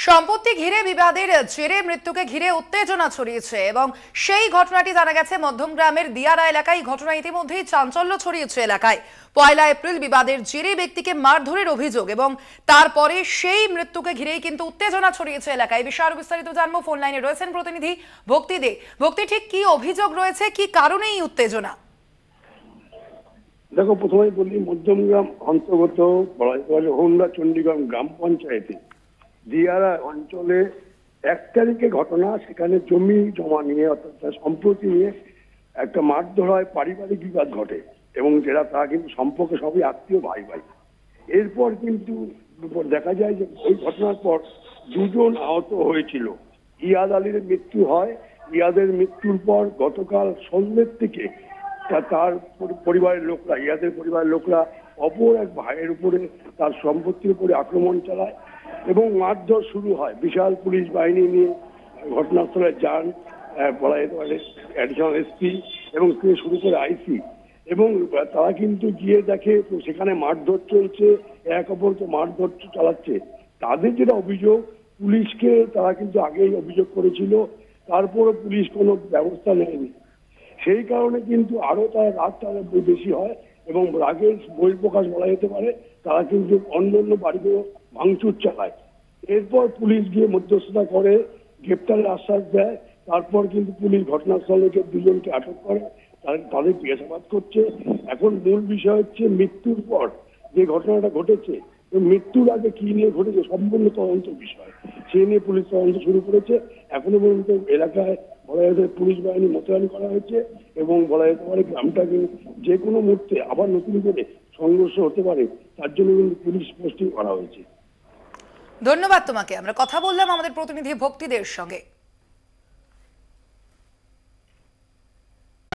সম্পত্তি ঘিরে বিবাদের জেরে মৃত্যুকে ঘিরে উত্তেজনা ছড়িয়েছে এবং সেই ঘটনাটি জানা গেছে মধ্যমগ্রামের দিয়ারা এলাকায়। ঘটনা ইতিমধ্যেই চাঞ্চল্য ছড়িয়েছে এলাকায়। ১ এপ্রিল বিবাদের জেরে ব্যক্তিকে মারধরের অভিযোগ এবং তারপরে সেই মৃত্যুকে ঘিরেই কিন্তু উত্তেজনা ছড়িয়েছে এলাকায়। বিষয়ে আরো বিস্তারিত জানবো, ফোন লাইনে রয়েছেন প্রতিনিধি ভক্তি দে। ভক্তি, ঠিক কি অভিযোগ রয়েছে, কি কারণে এই উত্তেজনা? দেখো, প্রথমেই বলি, মধ্যমগ্রাম অন্তর্গত হোন্ডা চণ্ডীগ্রাম গ্রাম পঞ্চায়েতে দিয়ারা অঞ্চলে ১ তারিখে ঘটনা। সেখানে জমি জমা নিয়ে অর্থাৎ সম্পত্তি নিয়ে একটা মারধর হয়, পারিবারিক বিবাদ ঘটে এবং যেটা তারা কিন্তু সম্পর্কে সবই আত্মীয়, ভাই ভাই। এরপর কিন্তু দেখা যায় যে ওই ঘটনার পর দুজন আহত হয়েছিল। ইয়াদ আলীর মৃত্যু হয়। ইয়াদের মৃত্যুর পর গতকাল সন্ধ্যের থেকে তার পরিবারের লোকরা, ইয়াদের পরিবারের লোকরা অপর এক ভাইয়ের উপরে, তার সম্পত্তির উপরে আক্রমণ চালায় এবং মারধর শুরু হয়। বিশাল পুলিশ বাহিনী নিয়ে ঘটনাস্থলে যান, বলা যেতে পারে অ্যাডিশনাল এসপি এবং শুরু করে আইসি, এবং তারা কিন্তু গিয়ে দেখে সেখানে মারধর চলছে, এক অপরকে মারধর চালাচ্ছে। তাদের যেটা অভিযোগ, পুলিশকে তারা কিন্তু আগেই অভিযোগ করেছিল, তারপরও পুলিশ কোনো ব্যবস্থা নেয়নি। সেই কারণে কিন্তু আরো তারা রাগ তাদের বেশি হয় এবং রাগের বহিঃপ্রকাশ বলা যেতে পারে। তারা কিন্তু অন্যান্য বাড়িগুলো ভাঙচুর চালায়। এরপর পুলিশ গিয়ে মধ্যস্থতা করে, গ্রেপ্তারের আশ্বাস দেয়। তারপর কিন্তু পুলিশ ঘটনাস্থলে দুজনকে আটক করে, তাদের জিজ্ঞাসাবাদ করছে। এখন মূল বিষয় হচ্ছে মৃত্যুর পর যে ঘটনাটা ঘটেছে, মৃত্যুর আগে কি নিয়ে ঘটেছে সম্পূর্ণ তদন্ত বিষয়, সেই নিয়ে পুলিশ তদন্ত শুরু করেছে। এখনো পর্যন্ত এলাকায় বলা যেতে পুলিশ বাহিনী মোতায়েন করা হয়েছে এবং বলা যেতে পারে গ্রামটাকে যে কোনো মুহূর্তে আবার নতুন করে সংঘর্ষ হতে পারে, তার জন্য কিন্তু পুলিশ পোস্টিং করা হয়েছে। ধন্যবাদ তোমাকে। আমরা কথা বললাম আমাদের প্রতিনিধি ভক্তিদের সঙ্গে।